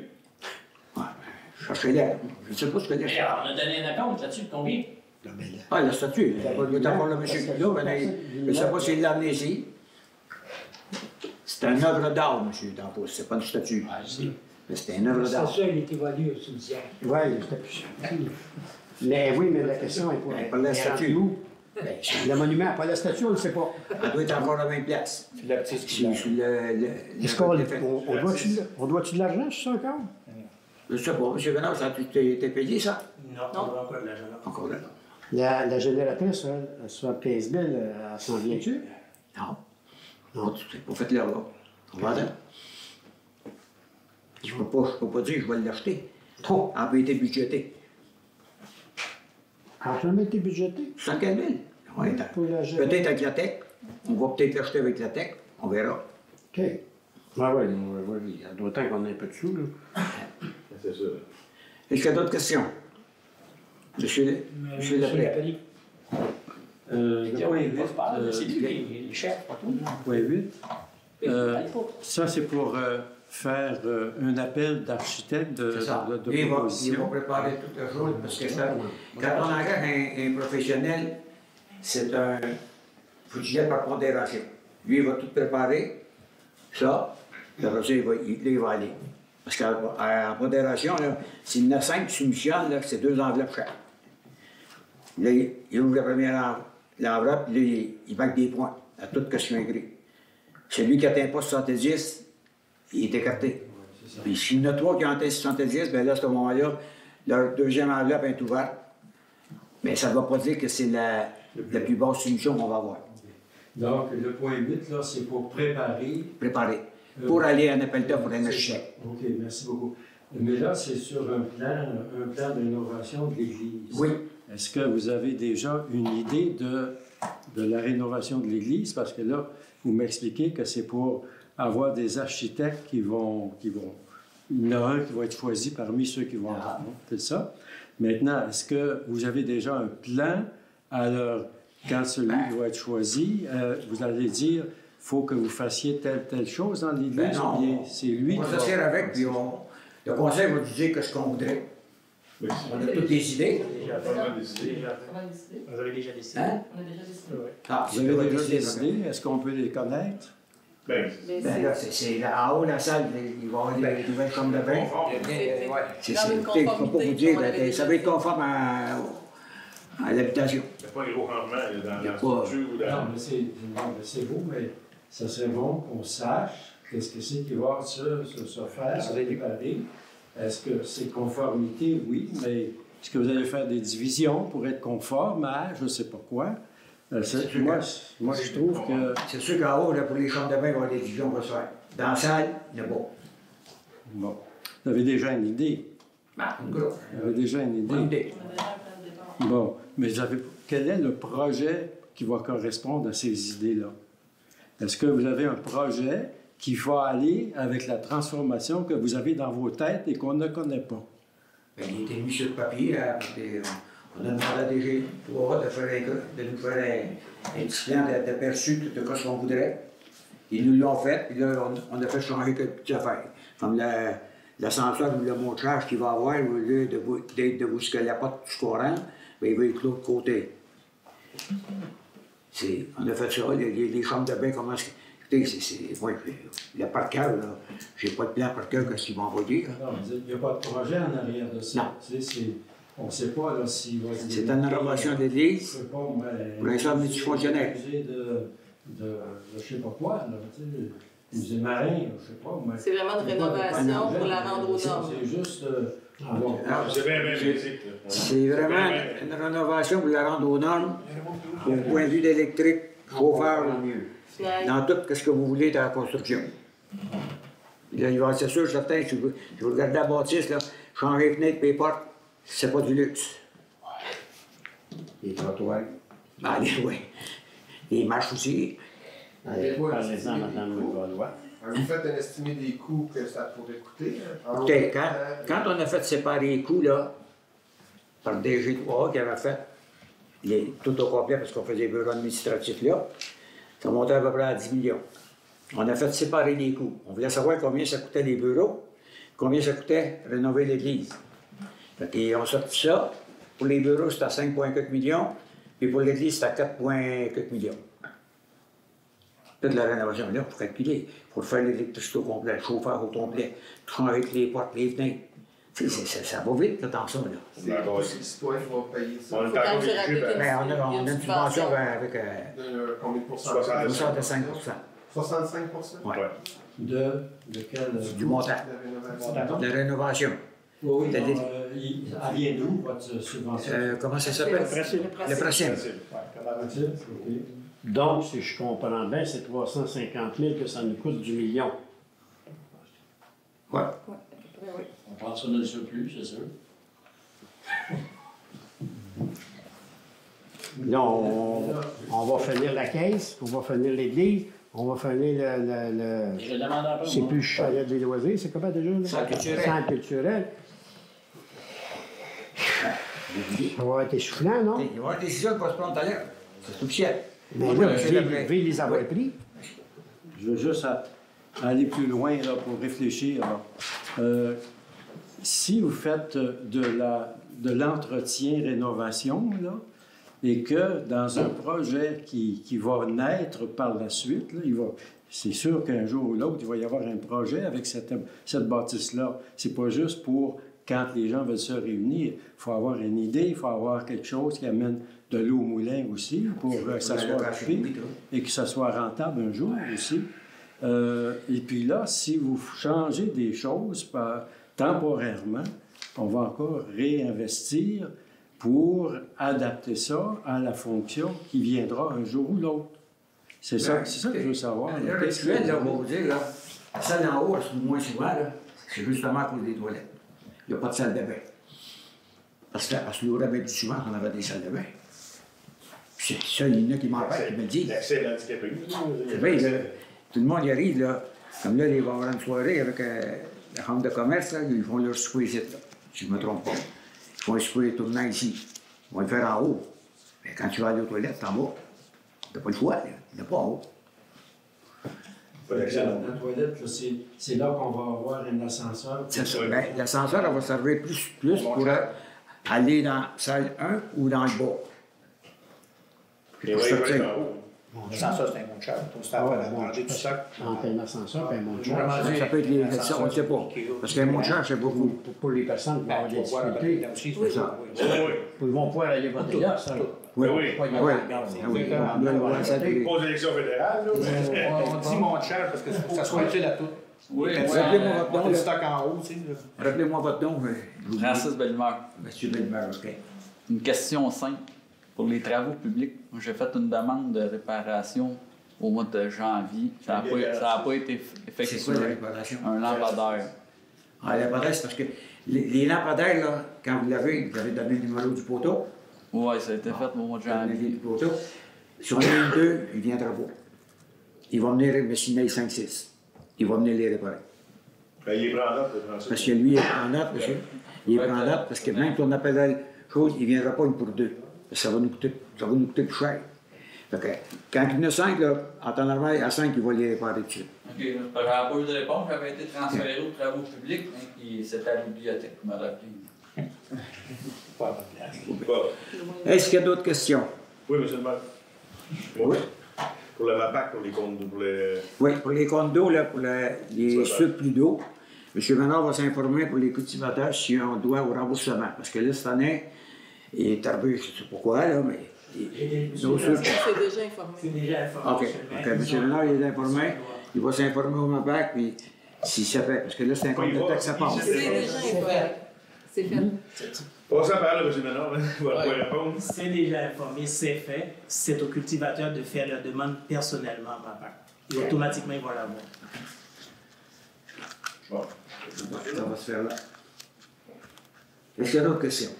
S1: Ouais, cherchez-la. Je ne sais pas ce que
S7: Mais
S1: c'est.
S7: on a donné un compte là-dessus de combien?
S1: Ah, la statue. Il est encore le monsieur qui l'a, mais je ne sais pas s'il l'a amené ici. C'est une œuvre d'art, monsieur Dampos. C'est pas une statue.
S7: Ah, je sais.
S1: Mais c'est une œuvre d'art.
S9: Ça, il est évalué au cimetière.
S4: Oui, c'était plus. Mais oui, mais la question est pas.
S1: Elle parle de la statue.
S4: Le monument, pas la statue, on ne le sait pas.
S1: Elle doit être encore à 20 places.
S8: C'est la petite
S4: Est-ce qu'on doit-tu de l'argent sur ça encore?
S1: Je ne sais pas, monsieur Venard, ça t'es payé, ça?
S2: Non, on va encore de l'argent là.
S1: Encore là.
S4: La génératrice, elle, soit 15 000, elle s'en vient-tu?
S1: Non. Non, tu n'as pas fait l'heure, là. On va attendre. Je ne peux pas dire que je vais l'acheter.
S4: Trop.
S1: Elle peut être budgétée.
S4: Elle n'a jamais été budgétée.
S1: 115 000. Ouais,
S4: Pour la gérer.
S1: peut-être avec la tech. On va peut-être l'acheter avec la tech. On verra.
S4: OK. Ah oui, il y a d'autant qu'on a un peu de sous, là.
S5: C'est ça.
S1: Est-ce qu'il y a d'autres questions? Monsieur Lapré.
S7: C'est lui le chef, pas tout.
S10: Point 8.
S7: Allez pas.
S10: Ça, c'est pour faire un appel d'architecte de
S1: Il va
S10: proposition.
S1: préparer toute la chose parce que ça, quand on engage un professionnel, c'est un. Il faut que tu gères par pondération. Lui, il va tout préparer, ça, puis après ça, il va aller. Parce qu'en pondération, s'il y en a 5 soumissions, c'est 2 enveloppes chaque. Là, il ouvre la première enveloppe, puis là, il marque des points à toute question écrite. Celui qui n'atteint pas 70, il est écarté. Puis s'il y en a 3 qui ont atteint 70, bien là, à ce moment-là, leur deuxième enveloppe est ouverte. Mais ça ne va pas dire que c'est la plus basse soumission qu'on va avoir.
S10: Donc, le point 8, là, c'est pour préparer.
S1: Préparé. Pour aller à un appel d'offres pour un architecte.
S10: OK, merci beaucoup. Mais là, c'est sur un plan de rénovation de l'église.
S1: Oui.
S10: Est-ce que vous avez déjà une idée de la rénovation de l'église? Parce que là, vous m'expliquez que c'est pour avoir des architectes qui vont... Il y en a un qui va être choisi parmi ceux qui vont... C'est ça. Maintenant, est-ce que vous avez déjà un plan? Alors, quand celui va être choisi, vous allez dire, il faut que vous fassiez telle chose dans l'église, ou bien c'est lui
S1: On
S10: qui
S1: va s'asseoir avec, puis le conseil va nous dire ce qu'on voudrait.
S5: Oui.
S1: On a toutes des idées.
S5: Déjà, pas mal décidé.
S3: On a décidé.
S2: Vous avez déjà décidé?
S1: Hein?
S3: On a déjà décidé.
S2: Oui.
S1: Ah,
S10: Vous avez déjà décidé? Est-ce qu'on peut les connaître?
S5: Ben,
S3: Mais
S1: Ben là, c'est en haut de la salle, il va y avoir des nouvelles chambres de bain.
S3: c'est dans une
S1: Je ne peux pas vous
S3: conformité.
S1: dire,
S3: On avait
S1: ça va être conforme à l'habitation.
S5: il n'y a pas un gros changement là, dans
S1: Il y a
S5: la
S1: pas-
S5: structure ou dans...
S10: Non, mais c'est beau, mais ça serait bon qu'on sache qu'est-ce que c'est qui va se faire, se préparer. Est-ce que c'est conformité? Oui, mais est-ce que vous allez faire des divisions pour être conforme à je ne sais pas quoi? Moi, je trouve que...
S1: C'est sûr qu'en haut, là, pour les chambres de bain, il va y avoir des divisions pour se faire. Dans la salle, il n'y a pas.
S10: Bon, vous avez déjà une idée.
S1: Une grosse.
S10: Vous avez déjà une
S1: Bonne
S10: idée.
S1: idée.
S3: On a déjà un plan de départ.
S10: Bon, mais quel est le projet qui va correspondre à ces idées-là? Est-ce que vous avez un projet qui va aller avec la transformation que vous avez dans vos têtes et qu'on ne connaît pas?
S1: Ben, il était mis sur le papier. On a demandé à DG 3 de nous faire un petit plan d'aperçu de ce qu'on voudrait. Ils nous l'ont fait, puis là, on a fait changer quelques petites affaires. Comme l'ascenseur ou le montage qu'il va avoir, au lieu d'être debout sur la porte du courant, ben, il va être de l'autre côté. On a fait ça, les chambres de bain, comment est-ce que... Écoutez, moi, le par cœur, là, j'ai pas de plan par cœur que ce qu'ils vont envoyer. Là.
S10: Non, il n'y a pas de projet en arrière de ça.
S1: Non.
S10: Tu sais, On ne sait pas là, s'il va se
S1: C'est une rénovation de l'église.
S10: Je sais pas, moi.
S1: Pour l'instant, multifonctionnel.
S10: De je sais pas quoi, là, tu sais, musée marin, je sais pas, moi.
S3: C'est vraiment une rénovation pour la rendre aux normes.
S10: C'est juste.
S5: C'est bien basique.
S1: C'est vraiment une rénovation pour la rendre aux normes, au point de vue d'électrique, chauffeur, dans tout ce que vous voulez dans la construction. Là, c'est sûr, certain, si vous regardez la bâtisse, là, changer les fenêtres et les portes, c'est pas du luxe.
S4: Les trottoirs.
S1: Oui. Les marches aussi.
S4: Parlez-en, Mme Gaulois.
S9: Vous faites un estimé des coûts que ça pourrait coûter?
S1: Écoutez, quand on a fait séparer les coûts, là, par le DG3 qui avait fait tout au complet parce qu'on faisait les bureaux administratifs là, ça montait à peu près à 10 millions. On a fait séparer les coûts. On voulait savoir combien ça coûtait les bureaux, combien ça coûtait rénover l'église. Et on sortit ça. Pour les bureaux, c'était à 5,4 millions, puis pour l'église, c'était à 4,4 millions. Toute la rénovation, là, il faut calculer. Il faut faire l'électricité au complet, le chauffeur au complet, tout avec les portes, les fenêtres. Ça va vite, là, dans ça, là.
S9: C'est les citoyens qui vont payer ça.
S5: On est encore éligible.
S1: On a une subvention avec
S9: Combien de pourcentage?
S1: 65
S9: 65
S1: Oui.
S10: De quel.
S1: Du montant.
S9: De
S1: De rénovation.
S10: Oui, elle vient d'où, votre subvention?
S1: Comment ça s'appelle? Le Pracim.
S10: OK.
S4: Donc, si je comprends bien, c'est 350 000 que ça nous coûte du million.
S1: Oui.
S7: On pense qu'on a le surplus, c'est sûr.
S4: Là, on va finir la caisse, on va finir l'église, on va finir le
S7: Je demande un peu.
S4: c'est plus chalet des loisirs, c'est comment déjà?
S1: Centre culturel.
S4: Centre culturel. Ça va être essoufflant, non?
S1: Il va y avoir des décisions qui vont se prendre tout à l'heure. C'est officiel.
S4: Mais là, je vais les avoir pris.
S10: Je veux juste aller plus loin là, pour réfléchir. Là. Si vous faites de l'entretien-rénovation, là, et que dans un projet qui va naître par la suite, là, c'est sûr qu'un jour ou l'autre, il va y avoir un projet avec cette bâtisse-là. C'est pas juste pour quand les gens veulent se réunir. Il faut avoir une idée, il faut avoir quelque chose qui amène de l'eau au moulin aussi, pour que ça soit occupé et que ça soit rentable un jour aussi. Et puis là, si vous changez des choses temporairement, on va encore réinvestir pour adapter ça à la fonction qui viendra un jour ou l'autre. C'est ça que je veux savoir.
S1: À l'heure actuelle, là, on va vous dire, là, la salle d'en haut, elle se trouve moins souvent, là, c'est justement à cause des toilettes. Il n'y a pas de salle de bain. Parce que nous aurait bien dit souvent qu'on avait des salles de bain. Puis c'est ça, il y en a qui m'empêchent, qui me le disent.
S5: L'accès à l'handicapé.
S1: C'est bien, là, tout le monde y arrive, là. Comme là, ils vont avoir une soirée avec la chambre de commerce, là, ils font leur souper ici, là, si je ne me trompe pas. Ils font un souper tournant ici. Ils vont le faire en haut. Mais quand tu vas aller aux toilettes, c'est en bas. Tu n'as pas le choix, là. Il n'y a pas en haut.
S10: La toilette, c'est là qu'on va avoir un ascenseur.
S1: C'est ça. Ben, l'ascenseur, elle va servir plus pour aller dans la salle 1 ou dans le bas.
S5: Et oui, en haut.
S11: L'ascenseur, c'est un bon cher. C'est à manger tout ça.
S4: Entre un ascenseur et un monte cher.
S1: Ça peut être les on ne sait pas. Parce qu'un monte cher, c'est beaucoup.
S4: Pour les personnes qui vont avoir des difficultés,
S1: C'est ça.
S4: ils vont pouvoir aller voter là, ça.
S1: Oui,
S5: oui.
S1: oui.
S5: Pose l'élection fédérale, là.
S11: On dit monte cher parce que faut que ça soit utile à tout.
S6: Oui,
S1: Rappelez-moi votre nom.
S11: Le stock en haut, tu sais.
S1: Rappelez-moi votre nom.
S6: Francis Bellemare.
S1: Monsieur Bellemare, OK.
S6: Une question simple. Pour les travaux publics, j'ai fait une demande de réparation au mois de janvier. Ça n'a pas été effectué.
S1: C'est quoi la réparation?
S6: Un lampadaire.
S1: Ah, la lampadaire, c'est parce que les lampadaires, là, quand vous avez donné le numéro du poteau.
S6: Oui, ça a été fait au mois de janvier.
S1: Du poteau. Sur ligne 2, il vient travaux. Il va venir me signer 5-6. Il va venir les réparer.
S5: Ben, il est pris en note, François.
S1: Parce que lui, il est en note, monsieur. Il est pris en note parce que même si on appelle la chose, il ne viendra pas une pour deux. Ça va nous coûter plus cher. Fait que, quand il y en a 5, là, en temps normal, à 5, il va les réparer dessus.
S6: OK. J'avais pas eu de réponse. J'avais été transféré aux travaux publics. Hein, puis c'était à la bibliothèque qui m'a rappelé.
S11: Pas à votre place.
S5: Bon.
S1: Est-ce qu'il y a d'autres questions?
S5: Oui, monsieur le maire.
S1: Oui.
S5: Pour le MAPAC, pour les comptes, pour les...
S1: Oui, pour les condos, là, pour les surplus d'eau, M. Ménard va s'informer pour les cultivateurs si on doit au remboursement. Parce que là, cette année, il est arrivé, je ne sais pas pourquoi, là, mais.
S3: C'est déjà informé.
S2: C'est déjà informé.
S1: OK. M. Ménard, il est informé. Il va s'informer au MAPAC, puis si ça fait. Parce que là, c'est un compte de taxe à part.
S3: C'est déjà informé. C'est fait.
S5: Passez la parole à M. Ménard, il va répondre.
S2: C'est déjà informé, c'est fait. C'est aux cultivateurs de faire leur demande personnellement à MAPAC. Et automatiquement, ils vont l'avoir.
S5: Bon.
S1: Ça va se faire là. Est-ce qu'il y a d'autres questions?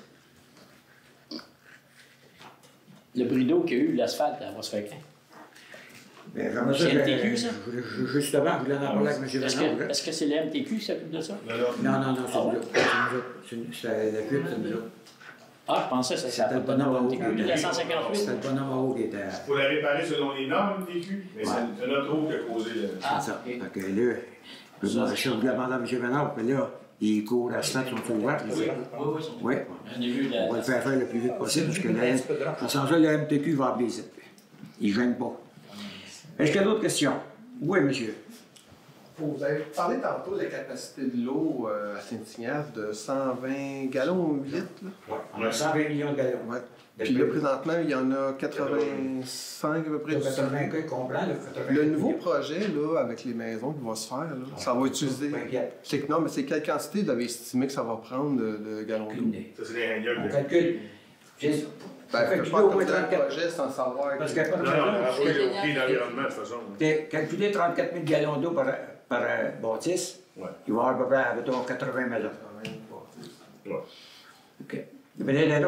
S7: Le bris d'eau qu'il y a eu, l'asphalte, elle va se faire quand?
S1: Ben, vraiment,
S7: C'est MTQ, ça?
S1: Justement, je voulais en parler avec M. Ménard.
S7: Est-ce que c'est le MTQ qui s'occupe de ça?
S1: Non, c'est nous autres. C'est la pub, c'est nous autres.
S7: Ah, je pensais que ça
S1: C'était le bonhomme à haut qui
S7: MTQ,
S1: était.
S7: la 158.
S1: C'était le bonhomme à haut qui était.
S5: Il faut la réparer selon les normes MTQ, mais c'est notre eau qui a causé le.
S1: C'est ça. Fait que là, je voulais demander à M. Ménard, puis là, les cours à stade sont ouverts. Oui. On va le faire le plus vite possible, parce que de sans ça, le MTQ va appeler ici. Il ne gêne pas. Est-ce qu'il y a d'autres questions? Oui, monsieur.
S9: Vous avez parlé tantôt de la capacité de l'eau à Saint-Ignace de 120 gallons au litre.
S1: Oui, on a 120 millions de gallons.
S9: Ouais. Puis là, présentement, il y en a 85 à peu près.
S1: 85 complet,
S9: le nouveau projet, là, avec les maisons qui va se faire, là, ça va utiliser. C'est que non, mais c'est quelle quantité vous avez estimé que ça va prendre de gallons d'eau?
S5: Ça, c'est des règles.
S1: On calcule.
S9: Ben, je ne peux pas commencer un projet sans savoir.
S1: Parce qu'il n'y a pas de
S5: Non, on n'a pas pris l'environnement de toute façon.
S1: Calculer 34 000 gallons d'eau par bâtisse, il va y avoir à peu près 80 maisons.
S5: Ouais.
S1: OK. Mais là,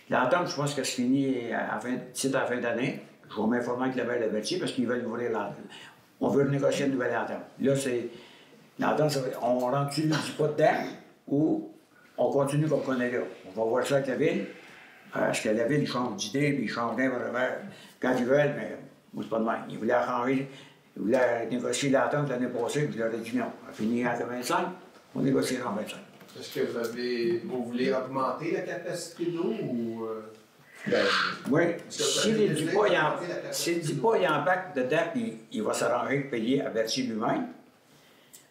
S1: l'entente, je pense qu'elle se finit à la fin d'année. Je vais m'informer avec la Belle de Berthier parce qu'ils veulent ouvrir l'entente. On veut négocier une nouvelle entente. Là, c'est. L'entente, on rentre-tu du pas dedans ou on continue comme on est là? On va voir ça avec la ville. Parce que la ville, ils change d'idée, puis ils changent vraiment quand ils veulent, mais moi, c'est pas de même. Ils voulaient arranger, ils voulaient négocier l'entente l'année passée, puis je leur ai dit non. On va finir à 25, on négociera en 25.
S9: Est-ce que vous voulez augmenter la capacité d'eau ou.
S1: Oui, si le DIPA il embarque dedans, puis il va s'arranger de payer à Berthier lui-même,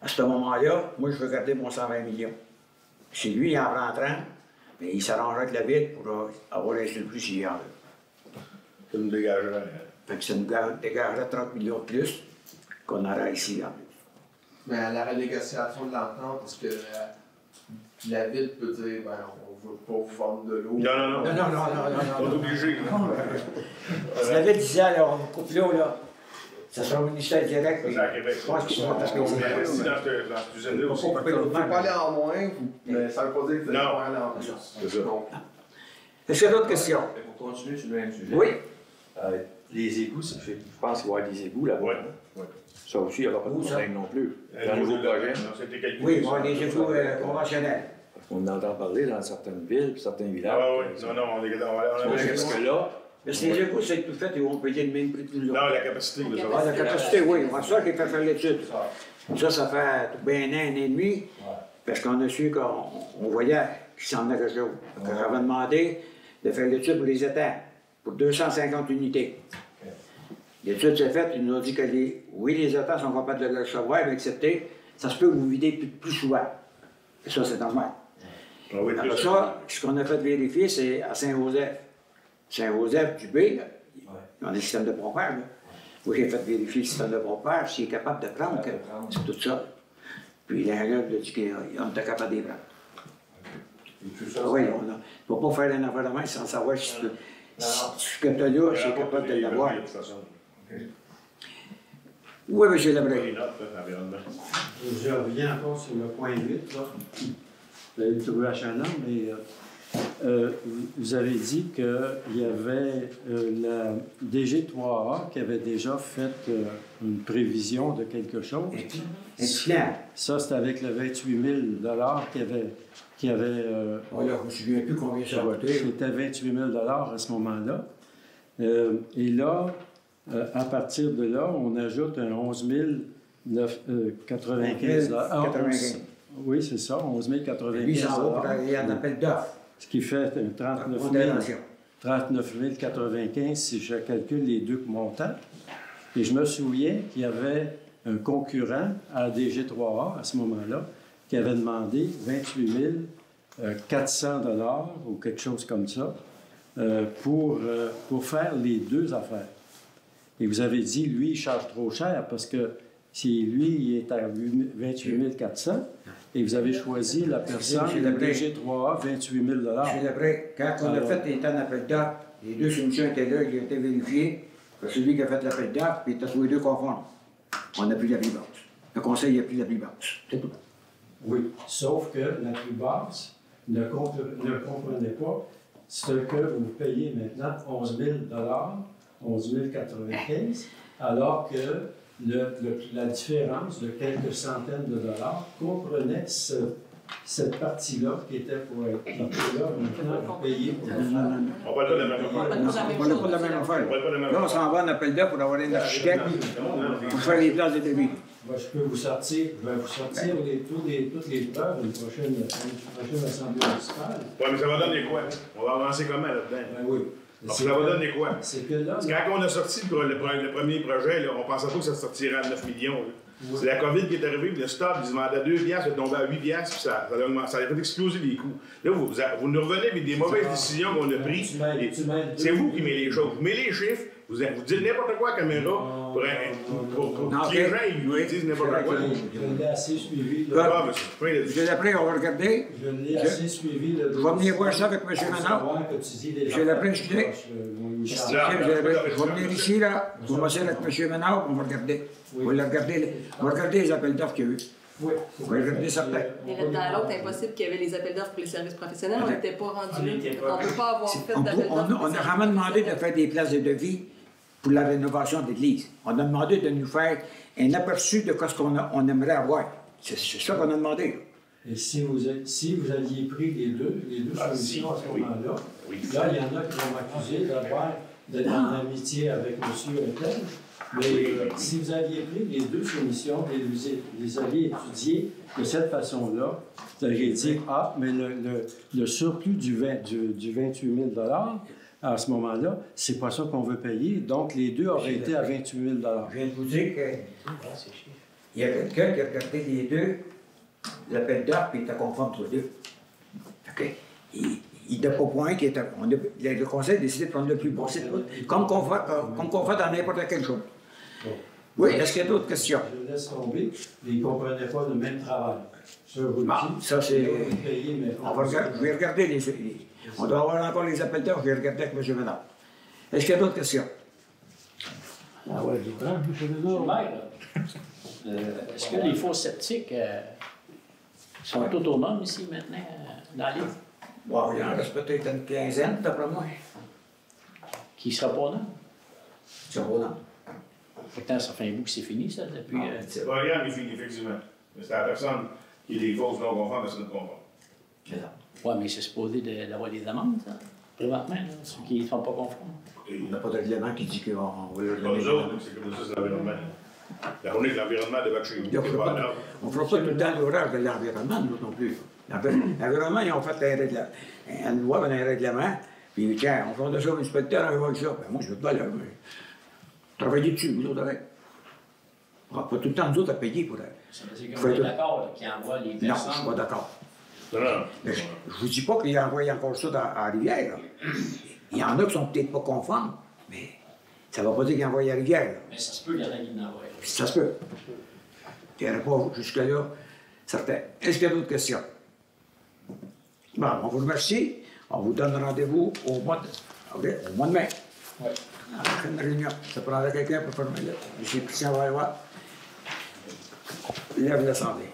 S1: à ce moment-là, moi, je veux garder mon 120 millions. Si lui, il en prend 30, mais il s'arrangera avec la ville pour avoir un surplus s'il y en a.
S5: Ça nous dégagera.
S1: Fait que ça nous dégagera 30 millions de plus qu'on aura ici en plus.
S9: Mais à la renégociation de l'entente, est-ce que la ville peut dire, ben, on ne veut pas vous vendre de l'eau?
S5: Non. On est obligé.
S1: Si la ville disait, alors, on vous coupe l'eau, là, ça sera au ministère direct.
S5: C'est à Québec.
S1: Je pense qu'ils sont parce qu'on
S5: dans cette usine-là aussi.
S9: Vous ne pouvez pas aller en moins, mais ça ne veut pas dire que vous allez pas aller en plus.
S5: C'est ça.
S1: Est-ce qu'il y a d'autres questions?
S8: Pour continuer sur le même sujet.
S1: Oui.
S8: Les égouts, je pense qu'il va y avoir des égouts là-bas.
S5: Oui.
S8: Ça aussi, il n'y aura pas de problème non plus.
S5: Un
S8: nouveau projet.
S1: Oui, il va y avoir des égouts conventionnels.
S8: On entend parler dans certaines villes et certains villages.
S5: Ah oui, non, on est
S8: Parce que là,
S1: mais si les égouts, c'est tout fait, ils vont payer le même prix que nous.
S5: Non, la capacité, là, ça va.
S1: Ah, la capacité, oui. C'est ça qui fait faire l'étude. Ça fait bien un an et demi, parce qu'on a su qu'on voyait qu'il s'en allait quelque chose. J'avais demandé de faire l'étude pour les étangs, pour 250 unités. L'étude s'est faite, ils nous ont dit que les étangs sont capables de le recevoir, mais accepter, ça se peut que vous videz plus souvent. Et ça, c'est normal. Après ça, ce qu'on a fait vérifier, c'est à Saint-Joseph. Saint-Joseph, du B, ils ont des systèmes de pompage. Oui, j'ai fait vérifier le système de pompage, s'il est capable de prendre, c'est tout ça. Puis l'ingénieur a dit qu'on était capable de les prendre. Oui, on ne peut pas faire un environnement sans savoir si ce que tu as là, c'est capable de l'avoir. Oui, M. Lebrun.
S10: Je reviens encore sur le point 8, là. Vous avez trouvé achalant, mais vous avez dit qu'il y avait la DG3A qui avait déjà fait une prévision de quelque chose.
S1: Un plan.
S10: Ça, c'était avec le 28 000 qui avait
S1: Voilà, je ne me souviens plus combien ça a coûté.
S10: C'était 28 000 à ce moment-là. Et là, à partir de là, on ajoute un 11 095 Oui, c'est ça, 11 095
S1: Lui, ça va pour aller en appel d'offres.
S10: Ce qui fait 39 095 si je calcule les deux montants. Et je me souviens qu'il y avait un concurrent à DG3A à ce moment-là qui avait demandé 28 400 $ ou quelque chose comme ça pour faire les deux affaires. Et vous avez dit, lui, il charge trop cher parce que si lui, il est à 28 400 et vous avez choisi la personne de DG3A, 28 000 $.
S1: C'est vrai, quand on a fait les temps d'appel d'offres, les deux soumissions étaient là, ils ont été vérifiés. Celui qui a fait l'appel d'offres, puis il était tous les deux conformes. On n'a plus la plus basse. Le conseil n'a plus la plus basse. C'est tout.
S10: Oui, sauf que la plus basse ne comprenait pas ce que vous payez maintenant, 11 000 $, 11 095, alors que la différence de quelques centaines de dollars comprenait cette partie-là qui était pour être là, maintenant payée pour le faire.
S5: On parle pas de la même affaire.
S1: On n'a pas la même affaire. Là, on s'en va en appel d'offres pour avoir un architecte pour faire les places de devis.
S10: Moi, je vais vous sortir toutes les preuves d'une prochaine assemblée municipale.
S5: Oui, mais ça va donner quoi? On va avancer comment là-dedans?
S10: Ben oui.
S5: Alors, ça va donner quoi?
S10: C'est que là,
S5: parce que quand on a sorti le premier projet, là, on ne pensait pas que ça sortirait à 9 millions. Oui. C'est la COVID qui est arrivée, puis le stock, ils demandaient 2 $, ça est tombé à 8 $, puis ça a fait exploser les coûts. Là, vous nous revenez avec des mauvaises décisions qu'on a prises. C'est vous qui mettez les choses. Vous mettez les chiffres, vous dites n'importe quoi à la caméra pour que les gens ils disent n'importe quoi.
S10: Je l'ai assez suivi.
S1: Je l'ai pris, on va regarder.
S10: Je l'ai assez suivi.
S1: Je vais venir voir ça avec M. Menard. Je l'ai pris, je l'ai. Je vais venir ici, là. Je vais m'asseoir avec M. Menard, on va regarder. On va regarder les appels d'offres qu'il y a eu.
S10: Oui.
S1: On va regarder certains.
S3: Mais dans l'autre, impossible qu'il y avait les appels d'offres pour les services professionnels. On n'était pas rendu là. On ne peut pas avoir fait d'appels d'offres.
S1: On a vraiment demandé de faire des places de devis pour la rénovation de l'église. On a demandé de nous faire un aperçu de ce qu'on aimerait avoir. C'est ça qu'on a demandé.
S10: Et si vous aviez pris les deux solutions à ce moment-là, là, il y en a qui vont m'accuser d'être en amitié avec M. Intel. Mais si vous aviez pris les deux solutions et vous les aviez étudiées de cette façon-là, vous auriez dit, mais le surplus du 28 000 $ à ce moment-là, c'est pas ça qu'on veut payer. Donc, les deux auraient été à 28 000 $.
S1: Je viens de vous dire qu'il y a quelqu'un qui a regardé les deux, l'appel d'offres, puis il était conforme tous les deux. OK? Il n'était pas point qui était. Le conseil a décidé de prendre le plus bon. Comme qu'on fait dans n'importe quelle chose. Bon. Oui, est-ce qu'il y a d'autres questions?
S10: Je laisse tomber. Ils ne comprenaient pas le même travail. Ça, vous le dites.
S1: Ça, c'est. Je vais regarder on doit avoir encore les appels d'offres, je vais regarder avec M. Menard. Est-ce qu'il y a d'autres questions?
S4: Ah ouais, je prends, M. Menard.
S7: Est-ce que les faux sceptiques sont autonomes ici maintenant, dans l'île?
S1: Bon, il en reste peut-être une quinzaine, d'après moi.
S7: Qui ne sera pas là?
S1: Qui sera pas là.
S7: Pourtant, ça fait un bout que c'est fini, ça, depuis...
S5: Le programme est fini, effectivement. C'est la personne qui est des fausses non conformes, personne ne conforme.
S7: C'est ça. Oui, mais c'est supposé d'avoir des amendes, ça, présentement, là, ceux qui ne sont pas conformes.
S1: Il n'y a pas de règlement qui dit qu'on va leur donner.
S5: C'est comme ça, c'est l'environnement. La journée que l'environnement devait être chez vous.
S1: On ne fera pas tout le temps l'horaire de l'environnement, nous non plus. L'environnement, ils ont fait une loi, un règlement, puis tiens, on fait de ça, l'inspecteur, on va avec ça. Ben, moi, je veux pas là. Travailler dessus, vous autres, avec. On n'a pas tout le temps, nous autres, à payer pour elle.
S7: Ça veut dire qu'on est d'accord qu'ils envoient les personnes.
S1: Non, je ne suis pas d'accord. Je ne vous dis pas qu'ils envoient encore ça à la rivière. Là. Il y en a qui sont peut-être pas conformes, mais ça ne va pas dire qu'ils envoient à la rivière. Là.
S7: Mais ça se peut, il y en a qui n'envoient.
S1: Ça se peut. Il n'y en a pas jusque-là, certains. Est-ce qu'il y a d'autres questions? Bon, on vous remercie. On vous donne rendez-vous au mois de mai.
S7: Oui.
S1: À la prochaine réunion. Ça prendra quelqu'un pour former là. M. Christian Vaillois lève l'Assemblée.